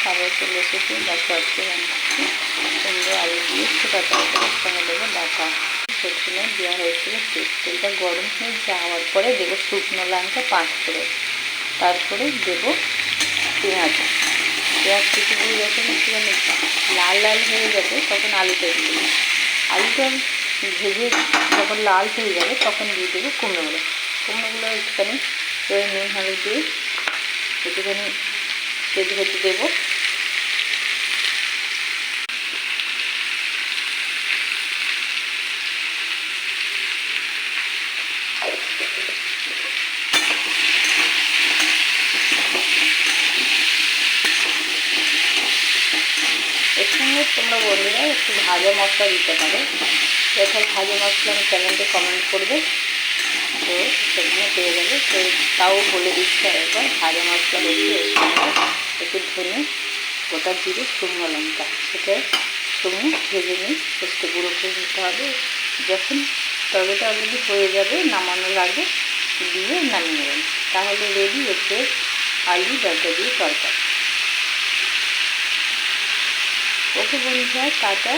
আবার চলে এসেছি দেখো আজকে রান্নাচ্ছি কুমড়ো আলু দিয়ে ছোটা তরকারির সঙ্গে দেবো ডাটা। প্রথমে দেওয়া হয়েছিল তেলটা গরম হয়ে যাওয়ার পরে দেবো শুকনো লঙ্কা 5 করে, তারপরে দেবো পেঁয়াজ কুচিগুলো যখন একটুখানি লাল লাল হয়ে যাবে তখন আলুটা দিয়ে দেবো। আলুটা ভেজে যখন লাল হয়ে যাবে তখন দিয়ে দেবো কুমড়োগুলো একটুখানি নুন হলুদ দিয়ে একটুখানি সেদ্ধ হতে দেবো। এর সঙ্গে তোমরা বন্ধুরা একটু ভাজা মশলা দিতে পারো, যখন ভাজা মশলা আমি চ্যানেলকে কমেন্ট করবে তো সেখানে পেয়ে যাবে। তো তাও বলে দিচ্ছি একবার, ভাজা মশলা হচ্ছে এর সঙ্গে একটু ধনে, গোটা জিরে, শুকনো লঙ্কা, সেটা শুকনো ভেজে নিই, একটু গুঁড়ো করে নিতে হবে। যখন তরকারিটা অলরেডি হয়ে যাবে নামানোর আগে দিয়ে নামিয়ে নেবেন, তাহলে রেডি হচ্ছে আলু ডাটা দিয়ে তরকারি। ওকে বন্ধুরা, টাটা।